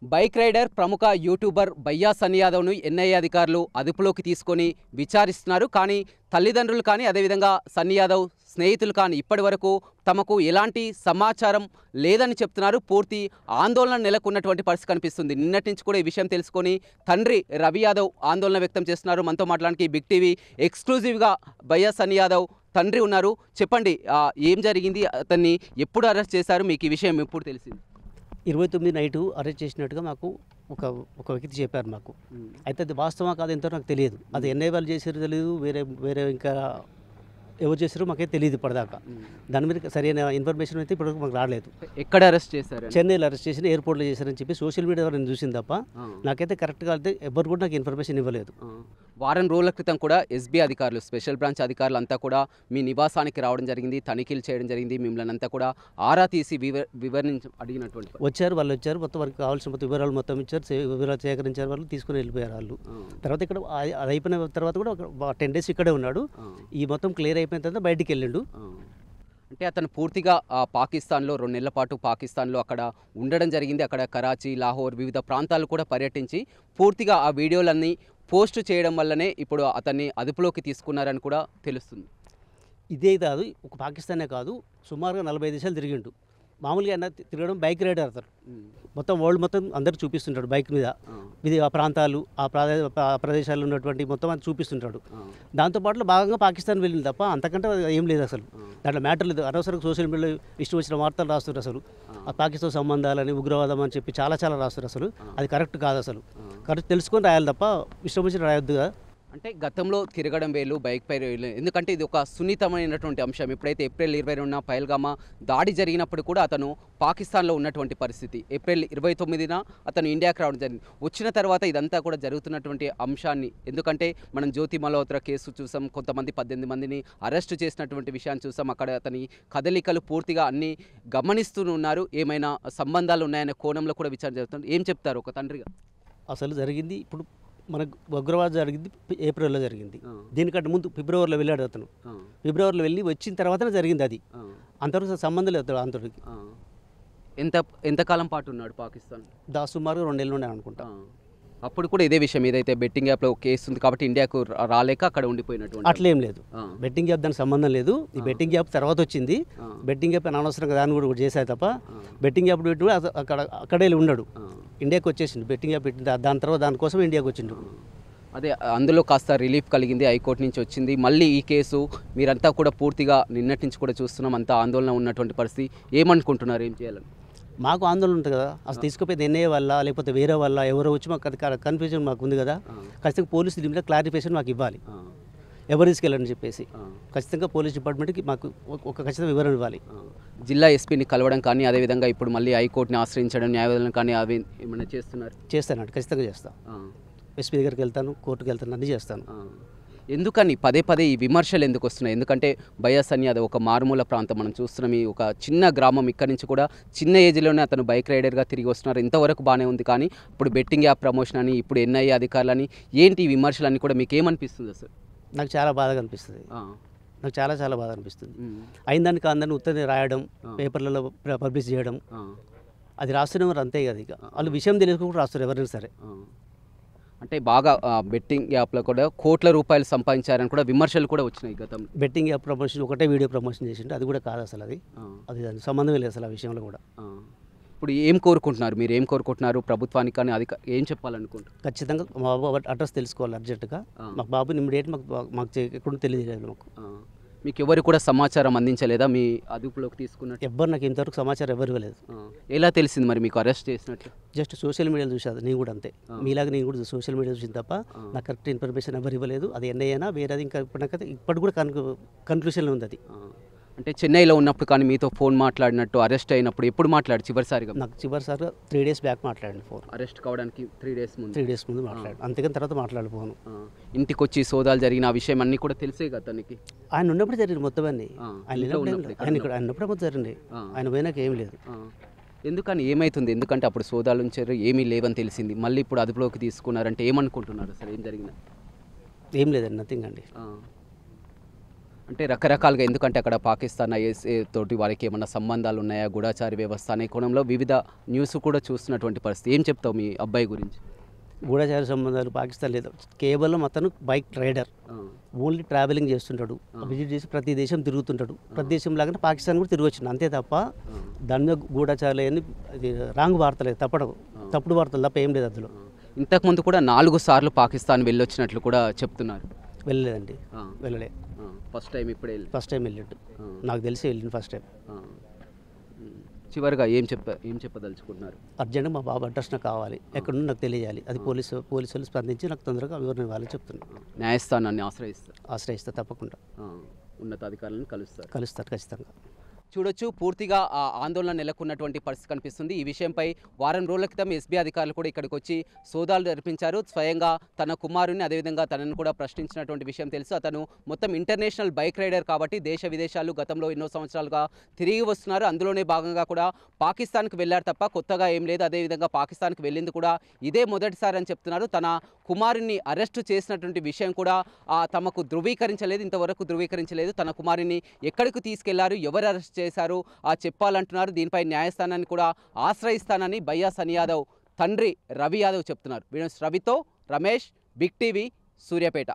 Bike rider ప్రముఖ YouTuber బయ్యా Sunny యాదవ్ను NIA అధికారులు అదుపులోకి తీసుకొని విచారిస్తున్నారు. కానీ తల్లిదండ్రులు కానీ అదేవిధంగా సన్నీ యాదవ్ స్నేహితులు కానీ ఇప్పటి వరకు తమకు ఎలాంటి సమాచారం లేదని చెప్తున్నారు. పూర్తి ఆందోళన నెలకొన్నటువంటి పరిస్థితి కనిపిస్తుంది. నిన్నటి నుంచి కూడా ఈ విషయం తెలుసుకొని తండ్రి రవి యాదవ్ ఆందోళన వ్యక్తం చేస్తున్నారు. మనతో మాట్లాడడానికి బిగ్ టీవీ ఎక్స్క్లూజివ్గా బయ్యా సన్నీ యాదవ్ తండ్రి ఉన్నారు. చెప్పండి, ఏం జరిగింది, అతన్ని ఎప్పుడు అరెస్ట్ చేశారు, మీకు ఈ విషయం ఎప్పుడు తెలిసింది? 29 నైటు అరెస్ట్ చేసినట్టుగా మాకు ఒక ఒక వ్యక్తి చెప్పారు మాకు. అయితే అది వాస్తవమా కాదు ఎంతో నాకు తెలియదు. అది ఎన్ఐ వాళ్ళు చేసారో తెలియదు, వేరే ఇంకా ఎవరు చేసారో మాకే తెలియదు ఇప్పటిదాకా. దాని మీద సరైన ఇన్ఫర్మేషన్ అయితే ఇప్పటివరకు మాకు రాలేదు. ఎక్కడ అరెస్ట్ చేశారు? చెన్నైలో అరెస్ట్ చేసి ఎయిర్పోర్ట్లో చేశారని చెప్పి సోషల్ మీడియా నేను చూసింది తప్ప నాకైతే కరెక్ట్గా అయితే ఎవరు కూడా నాకు ఇన్ఫర్మేషన్ ఇవ్వలేదు. వారం రోజుల క్రితం కూడా ఎస్బీ అధికారులు, స్పెషల్ బ్రాంచ్ అధికారులు అంతా కూడా మీ నివాసానికి రావడం జరిగింది, తనిఖీలు చేయడం జరిగింది. మిమ్మల్ని అంతా కూడా ఆరా తీసి వివరించి అడిగినటువంటి వాళ్ళు వచ్చారు, మొత్తం వారికి కావాల్సిన మొత్తం వివరాలు మొత్తం ఇచ్చారు, వివరాలు సేకరించారు, వాళ్ళు తీసుకుని వెళ్ళిపోయారు వాళ్ళు. తర్వాత ఇక్కడ అది అయిపోయిన తర్వాత కూడా 10 days ఇక్కడే ఉన్నాడు. ఈ మొత్తం క్లియర్ అయిపోయిన తర్వాత బయటికి వెళ్ళిండు. అంటే అతను పూర్తిగా పాకిస్తాన్లో 2 నెలల పాటు పాకిస్తాన్లో అక్కడ ఉండడం జరిగింది. అక్కడ కరాచీ, లాహోర్ వివిధ ప్రాంతాలు కూడా పర్యటించి పూర్తిగా ఆ వీడియోలన్నీ పోస్ట్ చేయడం వల్లనే ఇప్పుడు అతన్ని అదుపులోకి తీసుకున్నారని కూడా తెలుస్తుంది. ఇదే కాదు, ఒక పాకిస్తానే కాదు, సుమారుగా 40 దేశాలు తిరిగిండు. మామూలుగా అయినా తిరగడం బైక్ రైడర్ అతను. మొత్తం వరల్డ్ మొత్తం అందరు చూపిస్తుంటాడు బైక్ మీద. ఇది ఆ ప్రాంతాలు, ఆ ప్రదేశాల్లో ఉన్నటువంటి మొత్తం అది చూపిస్తుంటాడు. దాంతోపాటు భాగంగా పాకిస్తాన్ వెళ్ళింది తప్ప అంతకంటే ఏం లేదు అసలు. దాంట్లో మ్యాటర్ లేదు. అనవసరంగా సోషల్ మీడియాలో ఇష్టం వచ్చిన వార్తలు రాస్తున్నారు అసలు. ఆ పాకిస్తాన్ సంబంధాలని, ఉగ్రవాదం అని చెప్పి చాలా రాస్తున్నారు అసలు. అది కరెక్ట్ కాదు అసలు. కరెక్ట్ తెలుసుకొని రాయాలి తప్ప ఇష్టం వచ్చిన రాయొద్దు కదా. అంటే గతంలో తిరగడం వేలు, బైక్ పై వేలు, ఎందుకంటే ఇది ఒక సున్నితమైనటువంటి అంశం. ఎప్పుడైతే ఏప్రిల్ 20 పహల్గామా దాడి జరిగినప్పుడు కూడా అతను పాకిస్తాన్లో ఉన్నటువంటి పరిస్థితి. ఏప్రిల్ 29న అతను ఇండియాకి రావడం జరిగింది. వచ్చిన తర్వాత ఇదంతా కూడా జరుగుతున్నటువంటి అంశాన్ని, ఎందుకంటే మనం జ్యోతి మల్హోత్రా కేసు చూసాం, కొంతమంది 18 మందిని అరెస్టు చేసినటువంటి విషయాన్ని చూసాం. అక్కడ అతని కదలికలు పూర్తిగా అన్నీ గమనిస్తూ ఉన్నారు. ఏమైనా సంబంధాలు ఉన్నాయనే కోణంలో కూడా విచారణ జరుగుతుంది. ఏం చెప్తారు ఒక తండ్రిగా? అసలు జరిగింది ఇప్పుడు మనకు ఉగ్రవాదం జరిగింది ఏప్రిల్లో జరిగింది. దీనికంటే ముందు ఫిబ్రవరిలో వెళ్ళాడు అతను. ఫిబ్రవరిలో వెళ్ళి వచ్చిన తర్వాతనే జరిగింది అది. అంతవరకు సంబంధం లేదు అంతటికి. ఎంతకాలం పాటు ఉన్నాడు పాకిస్తాన్? సుమారు 2 నెలలు ఉన్నాయి అనుకుంటా. అప్పుడు కూడా ఇదే విషయం, ఏదైతే బెట్టింగ్ యాప్లో కేసు ఉంది కాబట్టి ఇండియాకు రాలేక అక్కడ ఉండిపోయినట్టు. అట్లేం లేదు, బెట్టింగ్ యాప్ దానికి సంబంధం లేదు. ఈ బెట్టింగ్ యాప్ తర్వాత వచ్చింది. బెట్టింగ్ యాప్ అనవసరంగా దాన్ని కూడా చేశారు తప్ప బెట్టింగ్ యాప్ పెట్టి అక్కడే ఉన్నాడు. ఇండియాకి వచ్చేసిండు. బెట్టింగ్ యాప్ పెట్టింది దాని తర్వాత దానికోసం ఇండియాకి వచ్చిండు. అదే అందులో కాస్త రిలీఫ్ కలిగింది, హైకోర్టు నుంచి వచ్చింది. మళ్ళీ ఈ కేసు మీరంతా కూడా పూర్తిగా నిన్నటి నుంచి కూడా చూస్తున్నాం, అంతా ఆందోళన ఉన్నటువంటి పరిస్థితి. ఏమనుకుంటున్నారు, ఏం చేయాలని? మాకు ఆందోళన ఉంటుంది కదా. అసలు తీసుకుపోయేది ఎన్ఐఏ వల్ల లేకపోతే వేరే వల్ల ఎవరో వచ్చి మాకు కన్ఫ్యూజన్ మాకు ఉంది కదా. ఖచ్చితంగా పోలీసు దీని మీద క్లారిఫికేషన్ మాకు ఇవ్వాలి. ఎవరు తీసుకెళ్ళని చెప్పేసి ఖచ్చితంగా పోలీస్ డిపార్ట్మెంట్కి మాకు ఒక ఖచ్చితంగా వివరణ ఇవ్వాలి. జిల్లా ఎస్పీని కలవడం కానీ, అదేవిధంగా ఇప్పుడు మళ్ళీ హైకోర్టుని ఆశ్రయించడం, న్యాయవాదులను కానీ అవి ఏమైనా చేస్తానండి. ఖచ్చితంగా చేస్తాను. ఎస్పీ దగ్గరికి వెళ్తాను, కోర్టుకు వెళ్తాను, అన్నీ చేస్తాను. ఎందుకని పదే ఈ విమర్శలు ఎందుకు వస్తున్నాయి? ఎందుకంటే బయ్యా సన్నీ యాదవ్ ఒక మారుమూల ప్రాంతం, మనం చూస్తున్నాం. ఈ ఒక చిన్న గ్రామం, ఇక్కడి నుంచి కూడా చిన్న ఏజ్లోనే అతను బైక్ రైడర్గా తిరిగి వస్తున్నారు. ఇంతవరకు బాగానే ఉంది. కానీ ఇప్పుడు బెట్టింగ్ యాప్ ప్రమోషన్ అని, ఇప్పుడు ఎన్ఐఏ అధికారులని, ఏంటి ఈ విమర్శలన్నీ కూడా మీకు ఏమనిపిస్తుంది అసలు? నాకు చాలా బాధగా అనిపిస్తుంది. నాకు చాలా బాధ అనిపిస్తుంది. అయిందానికి అందరిని ఉత్తరం రాయడం, పేపర్లలో పబ్లిష్ చేయడం, అది రాస్తున్నారు అంతే కదా. ఇక వాళ్ళు విషయం తెలియకుండా రాస్తారు ఎవరైనా సరే. అంటే బాగా బెట్టింగ్ యాప్లో కూడా కోట్ల రూపాయలు సంపాదించారని కూడా విమర్శలు కూడా వచ్చినాయి గతం. బెట్టింగ్ యాప్ ప్రమోషన్ ఒకటే వీడియో ప్రమోషన్ చేసిండు, అది కూడా కాదు అసలు. అది దానికి సంబంధమే లేదు అసలు ఆ విషయంలో కూడా. ఇప్పుడు ఏం కోరుకుంటున్నారు మీరు? ఏం కోరుకుంటున్నారు ప్రభుత్వానికి కానీ, అది ఏం చెప్పాలనుకుంటున్నారు? ఖచ్చితంగా మా బాబు అడ్రస్ తెలుసుకోవాలి అర్జెంటుగా. మాకు బాబుని ఇమ్మీడియట్ మాకు ఎక్కడ తెలియజేయాలి. మీకు ఎవరు కూడా సమాచారం అందించలేదా మీ అదుపులోకి తీసుకున్నట్టు? ఎవ్వరు నాకు ఇంతవరకు సమాచారం ఎవరు ఇవ్వలేదు. ఎలా తెలిసింది మరి మీకు అరెస్ట్ చేసినట్టు? జస్ట్ సోషల్ మీడియాలో చూసాను, నేను కూడా అంతే. మీలాగా నేను కూడా సోషల్ మీడియా చూసిన తప్ప నాకు కరెక్ట్ ఇన్ఫర్మేషన్ ఎవరు ఇవ్వలేదు. అది ఎన్ఐఏనా వేరేది ఇంకా ఇప్పటికి కూడా కన్క్లూషన్లో ఉంది అది. అంటే చెన్నైలో ఉన్నప్పుడు కానీ మీతో ఫోన్ మాట్లాడినట్టు, అరెస్ట్ అయినప్పుడు ఎప్పుడు మాట్లాడు చివరిసారిగా? నాకు చివరిసారిగా 3 days బ్యాక్ మాట్లాడండి ఫోన్. అరెస్ట్ కావడానికి 3 days ముందు మాట్లాడు, అంతేకాని తర్వాత మాట్లాడిపోను. ఇంటికి వచ్చి సోదాలు జరిగిన ఆ విషయం అన్నీ కూడా తెలిసే కదా తనకి? ఆయన ఉన్నప్పుడు జరిగింది మొత్తం అన్నీ. ఆయన ఉన్నప్పుడే మొత్తం జరిగింది, ఆయన పోయినాక ఏం లేదు. ఎందుకని ఏమవుతుంది? ఎందుకంటే అప్పుడు సోదాలు ఉంచారు, ఏమీ లేవని తెలిసింది. మళ్ళీ ఇప్పుడు అదుపులోకి తీసుకున్నారంటే ఏమనుకుంటున్నారు సార్? ఏం జరిగింది? ఏం లేదండి, నథింగ్ అండి. అంటే రకరకాలుగా, ఎందుకంటే అక్కడ పాకిస్తాన్ ఐఎస్ఏ తోటి వారికి ఏమన్నా సంబంధాలు ఉన్నాయా, గూఢచారి వ్యవస్థ అనే కోణంలో వివిధ న్యూస్ కూడా చూస్తున్నటువంటి పరిస్థితి. ఏం చెప్తావు మీ అబ్బాయి గురించి? గూఢచార సంబంధాలు పాకిస్తాన్ లేదు, కేవలం అతను బైక్ రైడర్, ఓన్లీ ట్రావెలింగ్ చేస్తుంటాడు, విజిట్ చేసి ప్రతి దేశం తిరుగుతుంటాడు, ప్రతి దేశం లాగానే పాకిస్తాన్ కూడా తిరిగి వచ్చింది, అంతే తప్ప దాని మీద గూఢచారులు అని రాంగ్ వార్తలేదు, తప్పుడు వార్తలు తప్ప ఏం లేదు అందులో. ఇంతకుముందు కూడా 4 సార్లు పాకిస్తాన్ వెళ్ళొచ్చినట్లు కూడా చెప్తున్నారు. వెళ్ళలేదండి, వెళ్ళలే. ఫస్ట్ టైం ఇప్పుడే ఫస్ట్ టైం వెళ్ళిండు, నాకు తెలిసి వెళ్ళింది ఫస్ట్ టైం. చివరిగా ఏం చెప్పదలుచుకుంటున్నారు? అర్జెంట్గా మా బాబు అడ్రస్ నాకు కావాలి, ఎక్కడున్నా నాకు తెలియాలి, అది పోలీసులు స్పందించి నాకు తొందరగా వివరణ ఇవ్వాలని చెప్తున్నాను. న్యాయస్థానాన్ని ఆశ్రయిస్తా తప్పకుండా, ఉన్నతాధికారులను కలుస్తారు ఖచ్చితంగా. చూడొచ్చు, పూర్తిగా ఆ ఆందోళన నెలకొన్నటువంటి పరిస్థితి కనిపిస్తుంది. ఈ విషయంపై వారం రోజుల క్రితం ఎస్బీ అధికారులు కూడా ఇక్కడికి వచ్చి సోదాలు జరిపించారు. స్వయంగా తన కుమారుని, అదేవిధంగా తనను కూడా ప్రశ్నించినటువంటి విషయం తెలుసు. అతను మొత్తం ఇంటర్నేషనల్ బైక్ రైడర్ కాబట్టి దేశ విదేశాలు గతంలో ఎన్నో సంవత్సరాలుగా తిరిగి వస్తున్నారు. అందులోనే భాగంగా కూడా పాకిస్తాన్కి వెళ్ళారు తప్ప కొత్తగా ఏం లేదు. అదేవిధంగా పాకిస్తాన్కి వెళ్ళింది కూడా ఇదే మొదటిసారి అని చెప్తున్నారు. తన కుమారుని అరెస్టు చేసినటువంటి విషయం కూడా తమకు ధృవీకరించలేదు, ఇంతవరకు ధృవీకరించలేదు. తన కుమారుని ఎక్కడికి తీసుకెళ్లారు, ఎవరు అరెస్ట్ చేశారు చెప్పాలంటున్నారు. దీనిపై న్యాయస్థానాన్ని కూడా ఆశ్రయిస్తానని బయ్యా సని యాదవ్ తండ్రి రవి యాదవ్ చెప్తున్నారు. రవితో రమేష్, బిగ్ టీవీ, సూర్యాపేట.